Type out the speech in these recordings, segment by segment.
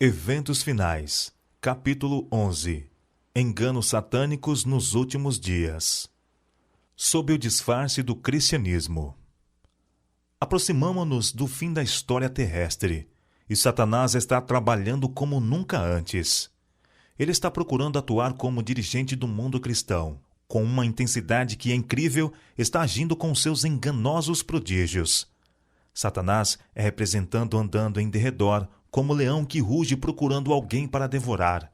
Eventos finais, capítulo 11. Enganos satânicos nos últimos dias. Sob o disfarce do cristianismo. Aproximamo-nos do fim da história terrestre, e Satanás está trabalhando como nunca antes. Ele está procurando atuar como dirigente do mundo cristão. Com uma intensidade que é incrível, está agindo com seus enganosos prodígios. Satanás é representado andando em derredor, como leão que ruge procurando alguém para devorar.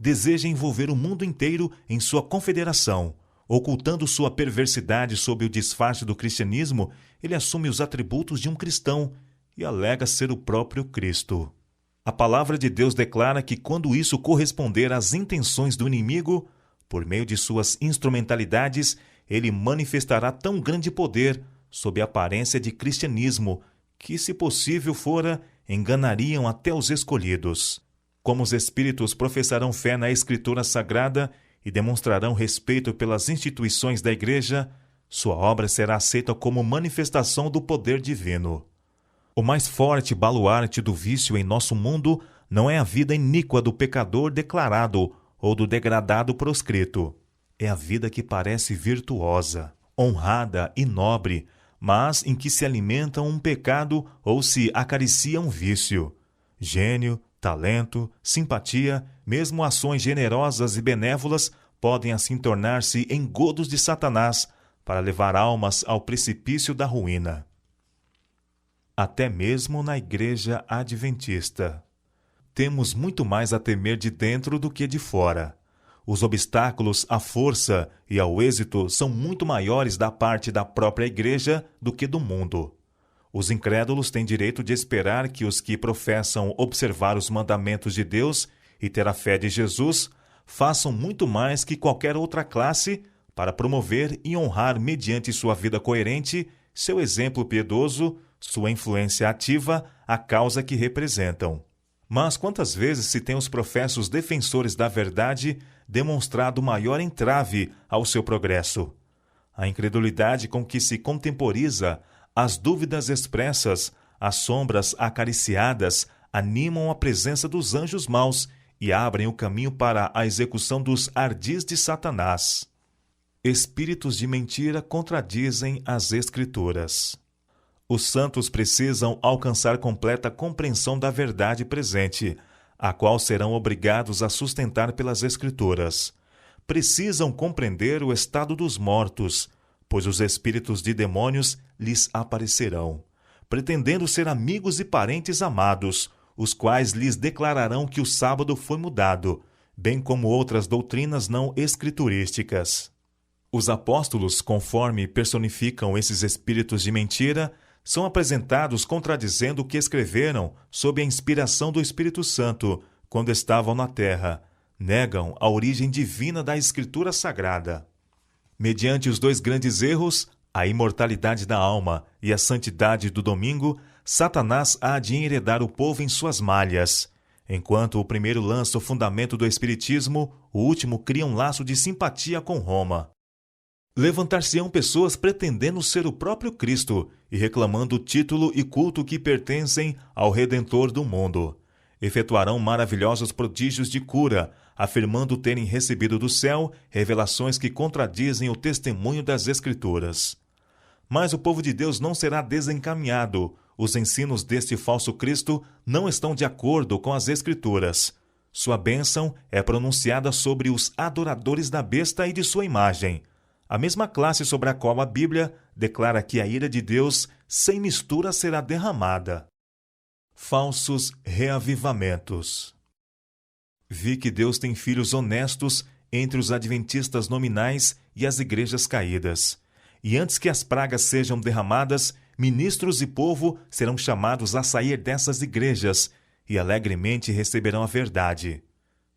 Deseja envolver o mundo inteiro em sua confederação. Ocultando sua perversidade sob o disfarce do cristianismo, ele assume os atributos de um cristão e alega ser o próprio Cristo. A palavra de Deus declara que quando isso corresponder às intenções do inimigo, por meio de suas instrumentalidades, ele manifestará tão grande poder sob a aparência de cristianismo que, se possível fora, enganariam até os escolhidos. Como os espíritos professarão fé na Escritura Sagrada e demonstrarão respeito pelas instituições da Igreja, sua obra será aceita como manifestação do poder divino. O mais forte baluarte do vício em nosso mundo não é a vida iníqua do pecador declarado ou do degradado proscrito. É a vida que parece virtuosa, honrada e nobre, mas em que se alimenta um pecado ou se acaricia um vício. Gênio, talento, simpatia, mesmo ações generosas e benévolas podem assim tornar-se engodos de Satanás para levar almas ao precipício da ruína. Até mesmo na Igreja Adventista. Temos muito mais a temer de dentro do que de fora. Os obstáculos à força e ao êxito são muito maiores da parte da própria Igreja do que do mundo. Os incrédulos têm direito de esperar que os que professam observar os mandamentos de Deus e ter a fé de Jesus façam muito mais que qualquer outra classe para promover e honrar, mediante sua vida coerente, seu exemplo piedoso, sua influência ativa, a causa que representam. Mas quantas vezes se tem os professos defensores da verdade demonstrado maior entrave ao seu progresso? A incredulidade com que se contemporiza, as dúvidas expressas, as sombras acariciadas animam a presença dos anjos maus e abrem o caminho para a execução dos ardis de Satanás. Espíritos de mentira contradizem as Escrituras. Os santos precisam alcançar completa compreensão da verdade presente, a qual serão obrigados a sustentar pelas Escrituras. Precisam compreender o estado dos mortos, pois os espíritos de demônios lhes aparecerão, pretendendo ser amigos e parentes amados, os quais lhes declararão que o sábado foi mudado, bem como outras doutrinas não escriturísticas. Os apóstolos, conforme personificam esses espíritos de mentira, são apresentados contradizendo o que escreveram sob a inspiração do Espírito Santo quando estavam na terra. Negam a origem divina da Escritura Sagrada. Mediante os dois grandes erros, a imortalidade da alma e a santidade do domingo, Satanás há de enheredar o povo em suas malhas. Enquanto o primeiro lança o fundamento do Espiritismo, o último cria um laço de simpatia com Roma. Levantar-se-ão pessoas pretendendo ser o próprio Cristo e reclamando o título e culto que pertencem ao Redentor do mundo. Efetuarão maravilhosos prodígios de cura, afirmando terem recebido do céu revelações que contradizem o testemunho das Escrituras. Mas o povo de Deus não será desencaminhado. Os ensinos deste falso Cristo não estão de acordo com as Escrituras. Sua bênção é pronunciada sobre os adoradores da besta e de sua imagem, a mesma classe sobre a qual a Bíblia declara que a ira de Deus sem mistura será derramada. Falsos reavivamentos. Vi que Deus tem filhos honestos entre os adventistas nominais e as igrejas caídas. E antes que as pragas sejam derramadas, ministros e povo serão chamados a sair dessas igrejas e alegremente receberão a verdade.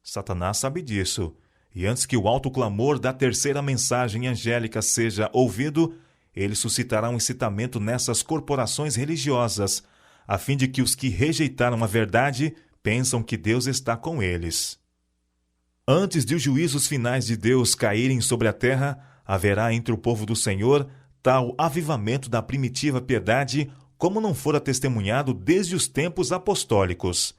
Satanás sabe disso. E antes que o alto clamor da terceira mensagem angélica seja ouvido, ele suscitará um incitamento nessas corporações religiosas, a fim de que os que rejeitaram a verdade pensam que Deus está com eles. Antes de os juízos finais de Deus caírem sobre a terra, haverá entre o povo do Senhor tal avivamento da primitiva piedade como não fora testemunhado desde os tempos apostólicos.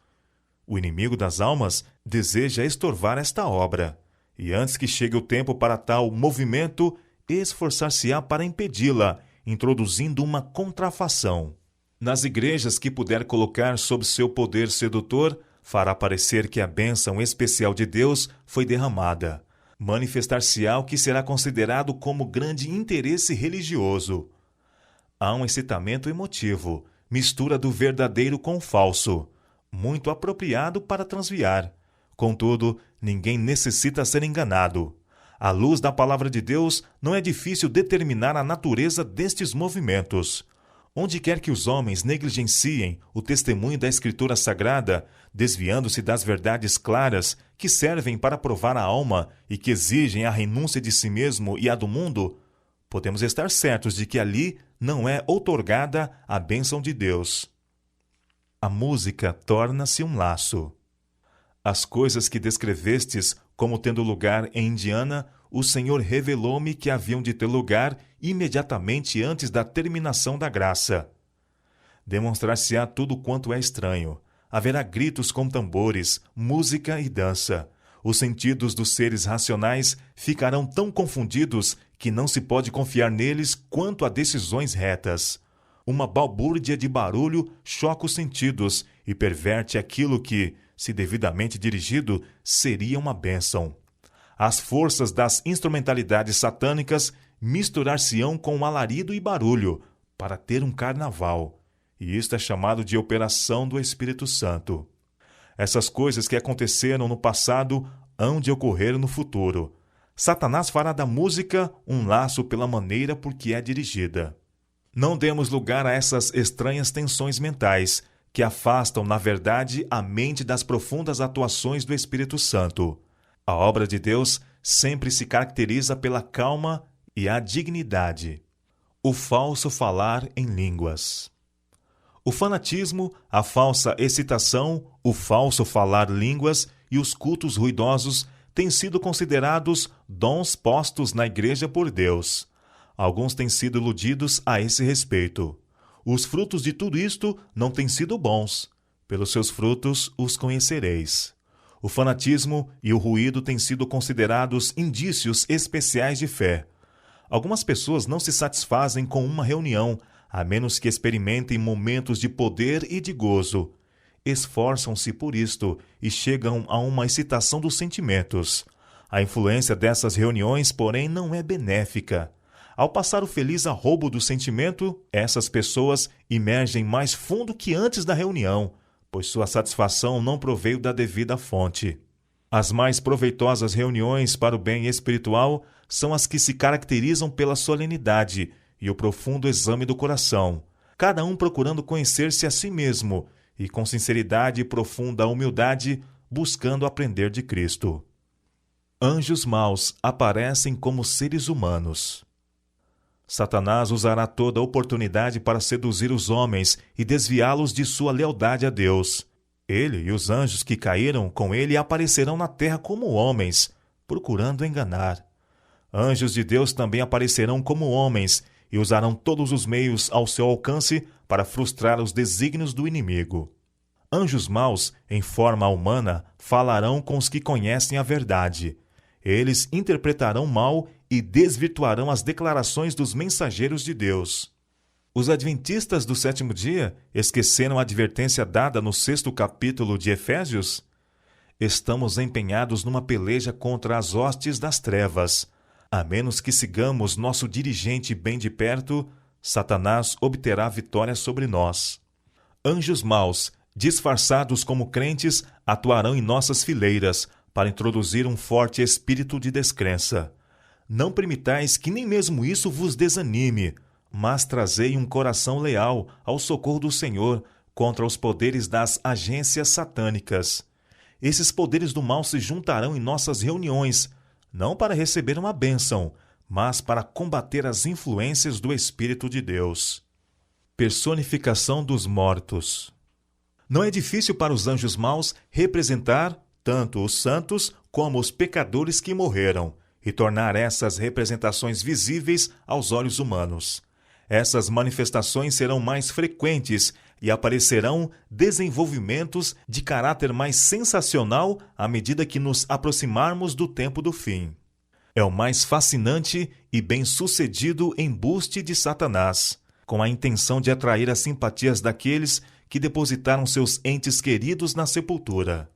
O inimigo das almas deseja estorvar esta obra, e antes que chegue o tempo para tal movimento, esforçar-se-á para impedi-la, introduzindo uma contrafação. Nas igrejas que puder colocar sob seu poder sedutor, fará parecer que a bênção especial de Deus foi derramada. Manifestar-se-á o que será considerado como grande interesse religioso. Há um excitamento emotivo, mistura do verdadeiro com o falso, muito apropriado para transviar. Contudo, ninguém necessita ser enganado. À luz da palavra de Deus, não é difícil determinar a natureza destes movimentos. Onde quer que os homens negligenciem o testemunho da Escritura Sagrada, desviando-se das verdades claras que servem para provar a alma e que exigem a renúncia de si mesmo e a do mundo, podemos estar certos de que ali não é outorgada a bênção de Deus. A música torna-se um laço. As coisas que descrevestes como tendo lugar em Indiana, o Senhor revelou-me que haviam de ter lugar imediatamente antes da terminação da graça. Demonstrar-se-á tudo quanto é estranho. Haverá gritos com tambores, música e dança. Os sentidos dos seres racionais ficarão tão confundidos que não se pode confiar neles quanto a decisões retas. Uma balbúrdia de barulho choca os sentidos e perverte aquilo que, se devidamente dirigido, seria uma bênção. As forças das instrumentalidades satânicas misturar-se-ão com alarido e barulho para ter um carnaval, e isto é chamado de operação do Espírito Santo. Essas coisas que aconteceram no passado hão de ocorrer no futuro. Satanás fará da música um laço pela maneira por que é dirigida. Não demos lugar a essas estranhas tensões mentais, que afastam, na verdade, a mente das profundas atuações do Espírito Santo. A obra de Deus sempre se caracteriza pela calma e a dignidade. O falso falar em línguas. O fanatismo, a falsa excitação, o falso falar línguas e os cultos ruidosos têm sido considerados dons postos na Igreja por Deus. Alguns têm sido iludidos a esse respeito. Os frutos de tudo isto não têm sido bons. Pelos seus frutos os conhecereis. O fanatismo e o ruído têm sido considerados indícios especiais de fé. Algumas pessoas não se satisfazem com uma reunião, a menos que experimentem momentos de poder e de gozo. Esforçam-se por isto e chegam a uma excitação dos sentimentos. A influência dessas reuniões, porém, não é benéfica. Ao passar o feliz arroubo do sentimento, essas pessoas imergem mais fundo que antes da reunião, pois sua satisfação não proveio da devida fonte. As mais proveitosas reuniões para o bem espiritual são as que se caracterizam pela solenidade e o profundo exame do coração, cada um procurando conhecer-se a si mesmo e, com sinceridade e profunda humildade, buscando aprender de Cristo. Anjos maus aparecem como seres humanos. Satanás usará toda oportunidade para seduzir os homens e desviá-los de sua lealdade a Deus. Ele e os anjos que caíram com ele aparecerão na terra como homens, procurando enganar. Anjos de Deus também aparecerão como homens e usarão todos os meios ao seu alcance para frustrar os desígnios do inimigo. Anjos maus, em forma humana, falarão com os que conhecem a verdade. Eles interpretarão mal e desvirtuarão as declarações dos mensageiros de Deus. Os adventistas do sétimo dia esqueceram a advertência dada no 6º capítulo de Efésios? Estamos empenhados numa peleja contra as hostes das trevas. A menos que sigamos nosso dirigente bem de perto, Satanás obterá vitória sobre nós. Anjos maus, disfarçados como crentes, atuarão em nossas fileiras para introduzir um forte espírito de descrença. Não permitais que nem mesmo isso vos desanime, mas trazei um coração leal ao socorro do Senhor contra os poderes das agências satânicas. Esses poderes do mal se juntarão em nossas reuniões, não para receber uma bênção, mas para combater as influências do Espírito de Deus. Personificação dos mortos. Não é difícil para os anjos maus representar tanto os santos como os pecadores que morreram, e tornar essas representações visíveis aos olhos humanos. Essas manifestações serão mais frequentes, e aparecerão desenvolvimentos de caráter mais sensacional à medida que nos aproximarmos do tempo do fim. É o mais fascinante e bem-sucedido embuste de Satanás, com a intenção de atrair as simpatias daqueles que depositaram seus entes queridos na sepultura.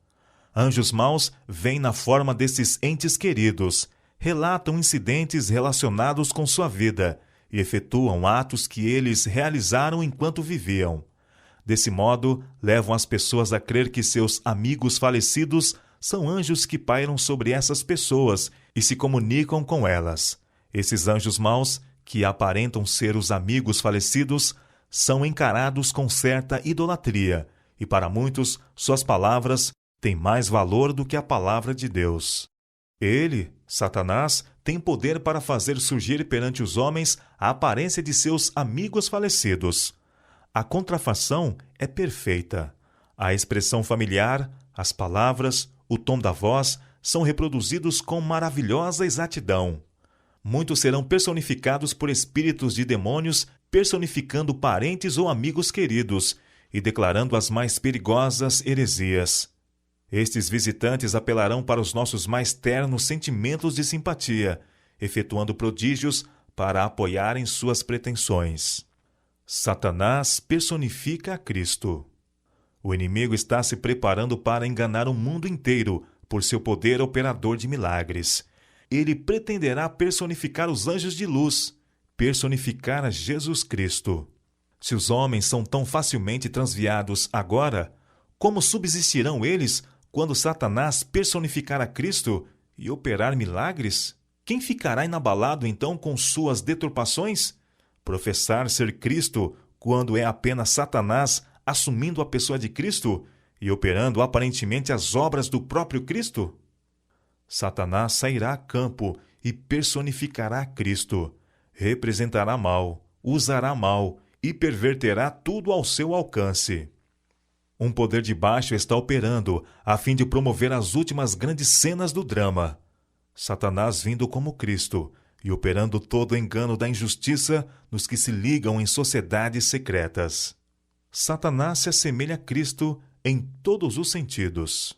Anjos maus vêm na forma desses entes queridos, relatam incidentes relacionados com sua vida e efetuam atos que eles realizaram enquanto viviam. Desse modo, levam as pessoas a crer que seus amigos falecidos são anjos que pairam sobre essas pessoas e se comunicam com elas. Esses anjos maus, que aparentam ser os amigos falecidos, são encarados com certa idolatria, e para muitos, suas palavras têm mais valor do que a palavra de Deus. Ele, Satanás, tem poder para fazer surgir perante os homens a aparência de seus amigos falecidos. A contrafação é perfeita. A expressão familiar, as palavras, o tom da voz são reproduzidos com maravilhosa exatidão. Muitos serão personificados por espíritos de demônios, personificando parentes ou amigos queridos e declarando as mais perigosas heresias. Estes visitantes apelarão para os nossos mais ternos sentimentos de simpatia, efetuando prodígios para apoiarem suas pretensões. Satanás personifica a Cristo. O inimigo está se preparando para enganar o mundo inteiro por seu poder operador de milagres. Ele pretenderá personificar os anjos de luz, personificar a Jesus Cristo. Se os homens são tão facilmente transviados agora, como subsistirão eles quando Satanás personificar a Cristo e operar milagres? Quem ficará inabalado então com suas deturpações? Professar ser Cristo quando é apenas Satanás assumindo a pessoa de Cristo e operando aparentemente as obras do próprio Cristo? Satanás sairá a campo e personificará Cristo, representará mal, usará mal e perverterá tudo ao seu alcance. Um poder de baixo está operando a fim de promover as últimas grandes cenas do drama. Satanás vindo como Cristo e operando todo o engano da injustiça nos que se ligam em sociedades secretas. Satanás se assemelha a Cristo em todos os sentidos.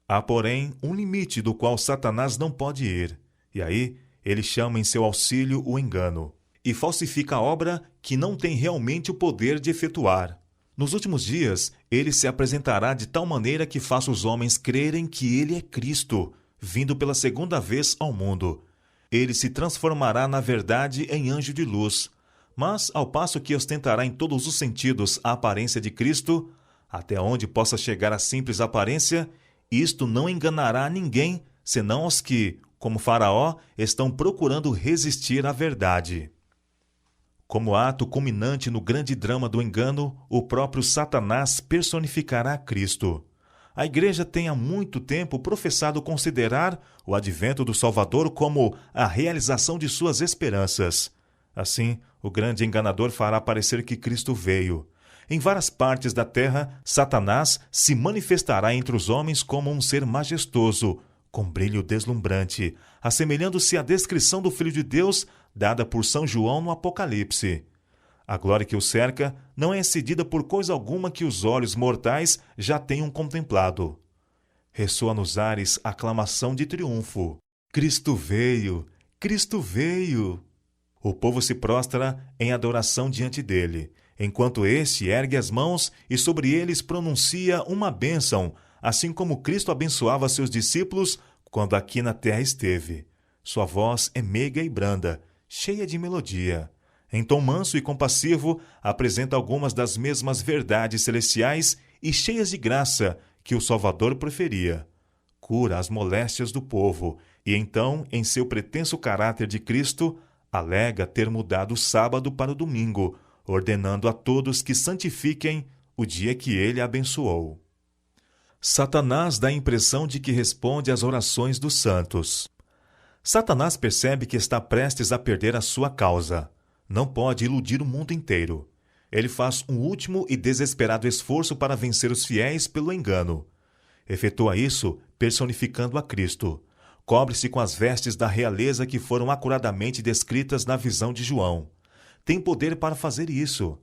Há, porém, um limite do qual Satanás não pode ir, e aí ele chama em seu auxílio o engano, e falsifica a obra que não tem realmente o poder de efetuar. Nos últimos dias, ele se apresentará de tal maneira que faça os homens crerem que ele é Cristo, vindo pela segunda vez ao mundo. Ele se transformará, na verdade, em anjo de luz, mas, ao passo que ostentará em todos os sentidos a aparência de Cristo, até onde possa chegar a simples aparência, isto não enganará ninguém, senão aos que, como Faraó, estão procurando resistir à verdade. Como ato culminante no grande drama do engano, o próprio Satanás personificará Cristo. A Igreja tem há muito tempo professado considerar o advento do Salvador como a realização de suas esperanças. Assim, o grande enganador fará parecer que Cristo veio. Em várias partes da terra, Satanás se manifestará entre os homens como um ser majestoso, com brilho deslumbrante, assemelhando-se à descrição do Filho de Deus dada por São João no Apocalipse. A glória que o cerca não é excedida por coisa alguma que os olhos mortais já tenham contemplado. Ressoa nos ares a aclamação de triunfo. Cristo veio! Cristo veio! O povo se prostra em adoração diante dele, enquanto este ergue as mãos e sobre eles pronuncia uma bênção, assim como Cristo abençoava seus discípulos quando aqui na terra esteve. Sua voz é meiga e branda, cheia de melodia. Em tom manso e compassivo, apresenta algumas das mesmas verdades celestiais e cheias de graça que o Salvador preferia. Cura as moléstias do povo e então, em seu pretenso caráter de Cristo, alega ter mudado o sábado para o domingo, ordenando a todos que santifiquem o dia que ele abençoou. Satanás dá a impressão de que responde às orações dos santos. Satanás percebe que está prestes a perder a sua causa. Não pode iludir o mundo inteiro. Ele faz um último e desesperado esforço para vencer os fiéis pelo engano. Efetua isso personificando a Cristo. Cobre-se com as vestes da realeza que foram acuradamente descritas na visão de João. Tem poder para fazer isso.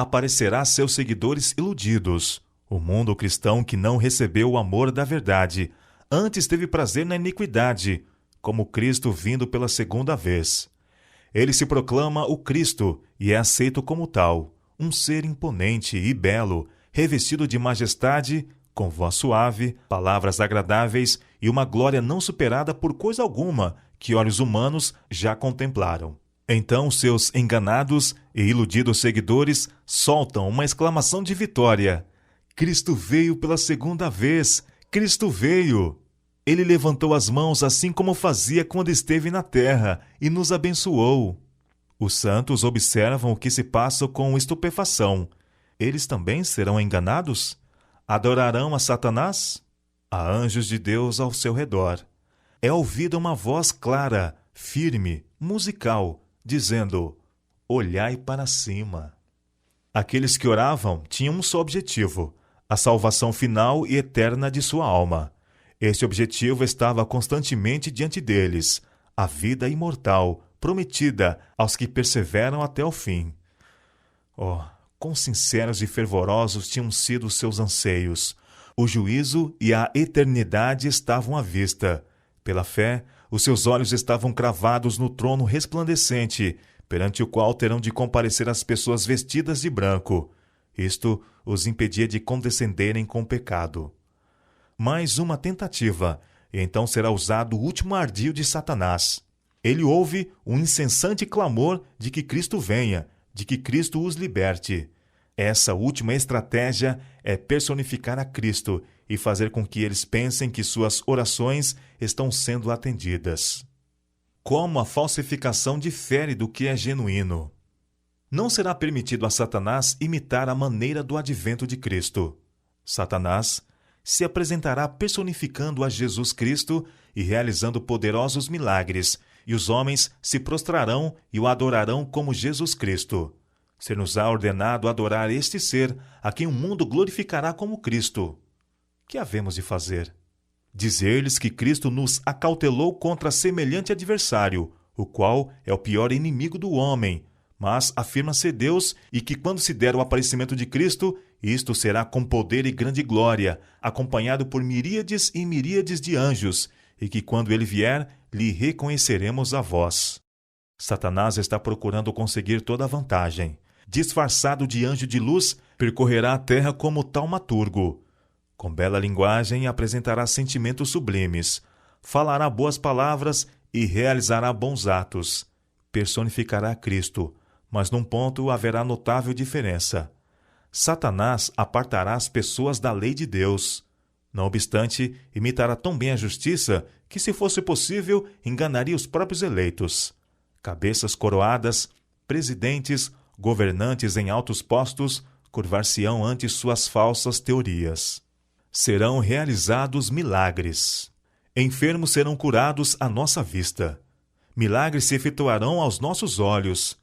aparecerá a seus seguidores iludidos. O mundo cristão que não recebeu o amor da verdade, antes teve prazer na iniquidade, como Cristo vindo pela segunda vez. Ele se proclama o Cristo e é aceito como tal, um ser imponente e belo, revestido de majestade, com voz suave, palavras agradáveis e uma glória não superada por coisa alguma que olhos humanos já contemplaram. Então seus enganados e iludidos seguidores soltam uma exclamação de vitória. Cristo veio pela segunda vez! Cristo veio! Ele levantou as mãos assim como fazia quando esteve na terra e nos abençoou. Os santos observam o que se passa com estupefação. Eles também serão enganados? Adorarão a Satanás? Há anjos de Deus ao seu redor. É ouvida uma voz clara, firme, musical, dizendo: olhai para cima. Aqueles que oravam tinham um só objetivo: a salvação final e eterna de sua alma. Este objetivo estava constantemente diante deles, a vida imortal, prometida aos que perseveram até o fim. Oh, quão sinceros e fervorosos tinham sido seus anseios! O juízo e a eternidade estavam à vista. Pela fé, os seus olhos estavam cravados no trono resplandecente, perante o qual terão de comparecer as pessoas vestidas de branco. Isto os impedia de condescenderem com o pecado. Mais uma tentativa, e então será usado o último ardil de Satanás. Ele ouve um incessante clamor de que Cristo venha, de que Cristo os liberte. Essa última estratégia é personificar a Cristo e fazer com que eles pensem que suas orações estão sendo atendidas. Como a falsificação difere do que é genuíno. Não será permitido a Satanás imitar a maneira do advento de Cristo. Satanás se apresentará personificando a Jesus Cristo e realizando poderosos milagres, e os homens se prostrarão e o adorarão como Jesus Cristo. Ser-nos-á ordenado adorar este ser, a quem o mundo glorificará como Cristo. Que havemos de fazer? Dizer-lhes que Cristo nos acautelou contra semelhante adversário, o qual é o pior inimigo do homem, mas afirma ser Deus e que quando se der o aparecimento de Cristo, isto será com poder e grande glória, acompanhado por miríades e miríades de anjos, e que quando ele vier, lhe reconheceremos a voz. Satanás está procurando conseguir toda a vantagem. Disfarçado de anjo de luz, percorrerá a terra como taumaturgo. Com bela linguagem apresentará sentimentos sublimes, falará boas palavras e realizará bons atos. Personificará Cristo, mas num ponto haverá notável diferença. Satanás apartará as pessoas da lei de Deus. Não obstante, imitará tão bem a justiça que, se fosse possível, enganaria os próprios eleitos. Cabeças coroadas, presidentes, governantes em altos postos, curvar-se-ão ante suas falsas teorias. Serão realizados milagres. Enfermos serão curados à nossa vista. Milagres se efetuarão aos nossos olhos.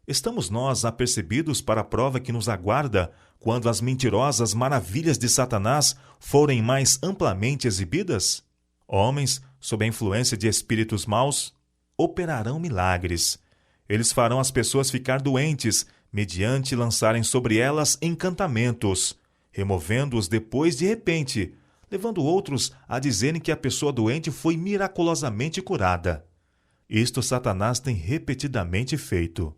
Estamos nós apercebidos para a prova que nos aguarda quando as mentirosas maravilhas de Satanás forem mais amplamente exibidas? Homens, sob a influência de espíritos maus, operarão milagres. Eles farão as pessoas ficar doentes, mediante lançarem sobre elas encantamentos, removendo-os depois de repente, levando outros a dizerem que a pessoa doente foi miraculosamente curada. Isto Satanás tem repetidamente feito.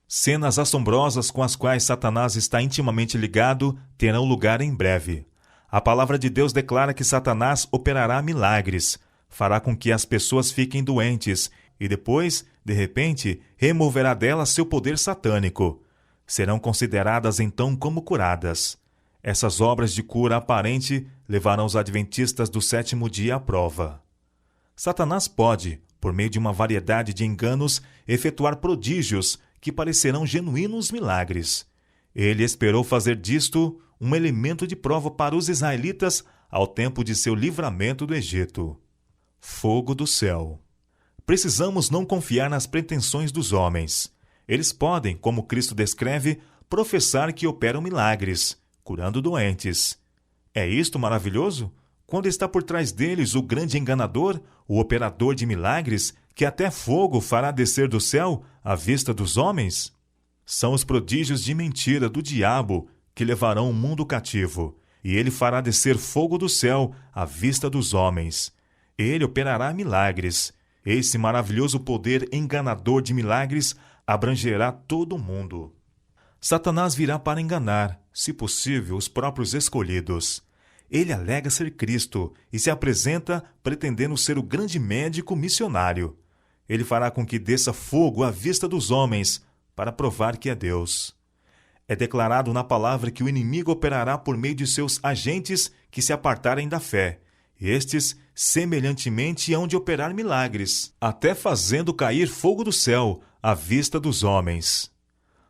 Cenas assombrosas com as quais Satanás está intimamente ligado terão lugar em breve. A palavra de Deus declara que Satanás operará milagres, fará com que as pessoas fiquem doentes e depois, de repente, removerá delas seu poder satânico. Serão consideradas então como curadas. Essas obras de cura aparente levarão os adventistas do sétimo dia à prova. Satanás pode, por meio de uma variedade de enganos, efetuar prodígios que parecerão genuínos milagres. Ele esperou fazer disto um elemento de prova para os israelitas ao tempo de seu livramento do Egito. Fogo do céu. Precisamos não confiar nas pretensões dos homens. Eles podem, como Cristo descreve, professar que operam milagres, curando doentes. É isto maravilhoso? Quando está por trás deles o grande enganador, o operador de milagres, que até fogo fará descer do céu à vista dos homens? São os prodígios de mentira do diabo que levarão o mundo cativo, e ele fará descer fogo do céu à vista dos homens. Ele operará milagres. Esse maravilhoso poder enganador de milagres abrangerá todo o mundo. Satanás virá para enganar, se possível, os próprios escolhidos. Ele alega ser Cristo e se apresenta pretendendo ser o grande médico missionário. Ele fará com que desça fogo à vista dos homens para provar que é Deus. É declarado na palavra que o inimigo operará por meio de seus agentes que se apartarem da fé. Estes, semelhantemente, hão de operar milagres, até fazendo cair fogo do céu à vista dos homens.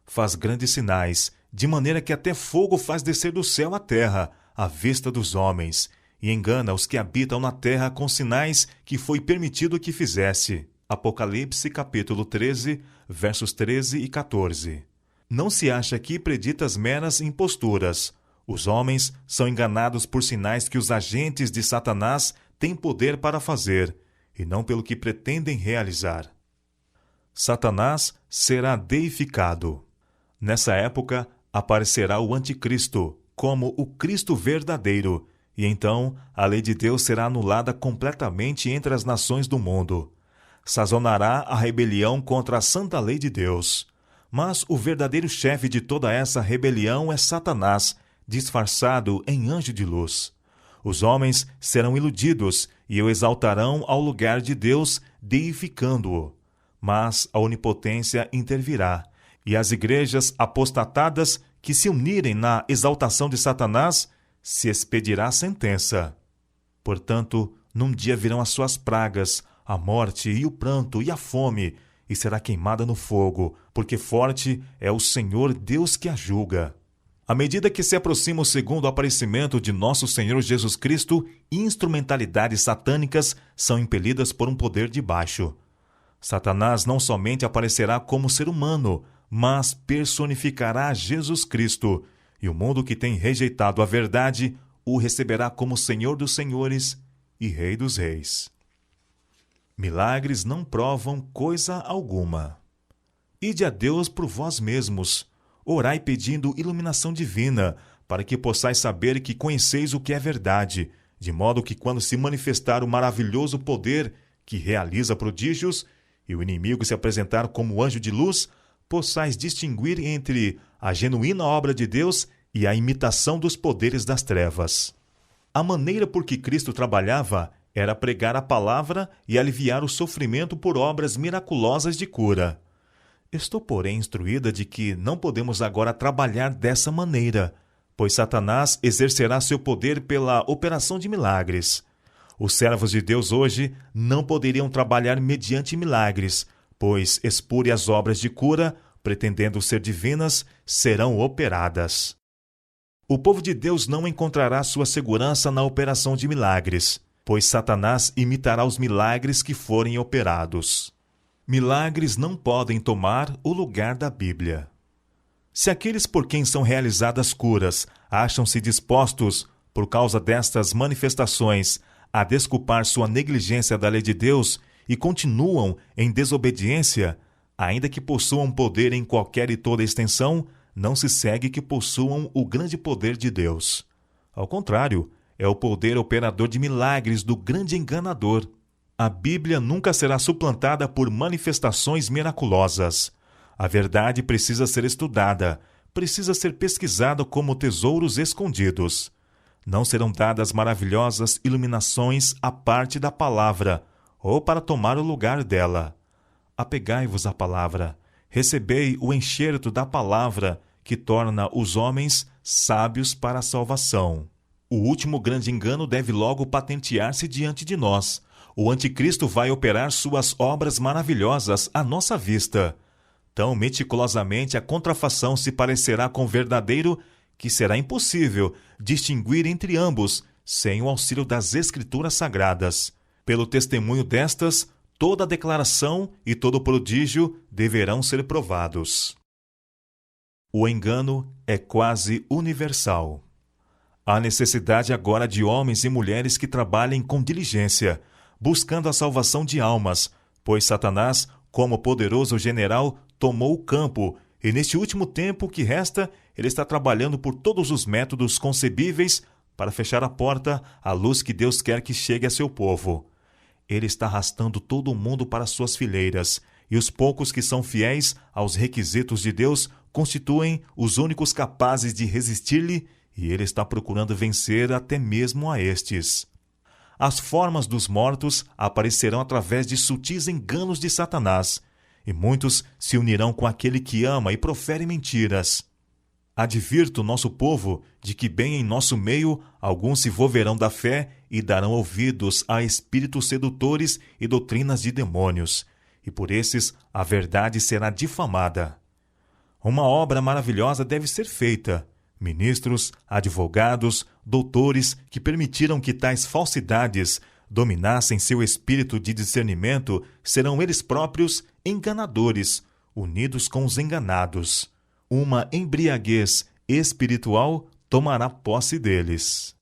Faz grandes sinais, de maneira que até fogo faz descer do céu à terra, à vista dos homens, e engana os que habitam na terra com sinais que foi permitido que fizesse. Apocalipse capítulo 13, versos 13 e 14. Não se acha aqui preditas meras imposturas. Os homens são enganados por sinais que os agentes de Satanás têm poder para fazer, e não pelo que pretendem realizar. Satanás será deificado. Nessa época, aparecerá o Anticristo, como o Cristo verdadeiro, e então a lei de Deus será anulada completamente entre as nações do mundo. Sazonará a rebelião contra a santa lei de Deus. Mas o verdadeiro chefe de toda essa rebelião é Satanás, disfarçado em anjo de luz. Os homens serão iludidos e o exaltarão ao lugar de Deus, deificando-o. Mas a onipotência intervirá, e as igrejas apostatadas que se unirem na exaltação de Satanás, se expedirá sentença. Portanto, num dia virão as suas pragas, a morte e o pranto e a fome, e será queimada no fogo, porque forte é o Senhor Deus que a julga. À medida que se aproxima o segundo aparecimento de nosso Senhor Jesus Cristo, instrumentalidades satânicas são impelidas por um poder de baixo. Satanás não somente aparecerá como ser humano, mas personificará Jesus Cristo, e o mundo que tem rejeitado a verdade o receberá como Senhor dos Senhores e Rei dos Reis. Milagres não provam coisa alguma. Ide a Deus por vós mesmos. Orai pedindo iluminação divina, para que possais saber que conheceis o que é verdade, de modo que quando se manifestar o maravilhoso poder que realiza prodígios, e o inimigo se apresentar como anjo de luz, possais distinguir entre a genuína obra de Deus e a imitação dos poderes das trevas. A maneira por que Cristo trabalhava era pregar a palavra e aliviar o sofrimento por obras miraculosas de cura. Estou, porém, instruída de que não podemos agora trabalhar dessa maneira, pois Satanás exercerá seu poder pela operação de milagres. Os servos de Deus hoje não poderiam trabalhar mediante milagres, pois espúrias obras de cura, pretendendo ser divinas, serão operadas. O povo de Deus não encontrará sua segurança na operação de milagres, pois Satanás imitará os milagres que forem operados. Milagres não podem tomar o lugar da Bíblia. Se aqueles por quem são realizadas curas acham-se dispostos, por causa destas manifestações, a desculpar sua negligência da lei de Deus e continuam em desobediência, ainda que possuam poder em qualquer e toda extensão, não se segue que possuam o grande poder de Deus. Ao contrário, é o poder operador de milagres do grande enganador. A Bíblia nunca será suplantada por manifestações miraculosas. A verdade precisa ser estudada, precisa ser pesquisada como tesouros escondidos. Não serão dadas maravilhosas iluminações à parte da palavra, ou para tomar o lugar dela. Apegai-vos à palavra, recebei o enxerto da palavra, que torna os homens sábios para a salvação. O último grande engano deve logo patentear-se diante de nós. O anticristo vai operar suas obras maravilhosas à nossa vista. Tão meticulosamente a contrafação se parecerá com o verdadeiro que será impossível distinguir entre ambos sem o auxílio das Escrituras Sagradas. Pelo testemunho destas, toda a declaração e todo o prodígio deverão ser provados. O engano é quase universal. Há necessidade agora de homens e mulheres que trabalhem com diligência, buscando a salvação de almas, pois Satanás, como poderoso general, tomou o campo E neste último tempo que resta, ele está trabalhando por todos os métodos concebíveis para fechar a porta à luz que Deus quer que chegue a seu povo. Ele está arrastando todo mundo para suas fileiras, e os poucos que são fiéis aos requisitos de Deus constituem os únicos capazes de resistir-lhe, e ele está procurando vencer até mesmo a estes. As formas dos mortos aparecerão através de sutis enganos de Satanás, e muitos se unirão com aquele que ama e profere mentiras. Advirto o nosso povo de que bem em nosso meio alguns se volverão da fé e darão ouvidos a espíritos sedutores e doutrinas de demônios, e por esses a verdade será difamada. Uma obra maravilhosa deve ser feita. Ministros, advogados, doutores que permitiram que tais falsidades dominassem seu espírito de discernimento serão eles próprios enganadores, unidos com os enganados. Uma embriaguez espiritual tomará posse deles.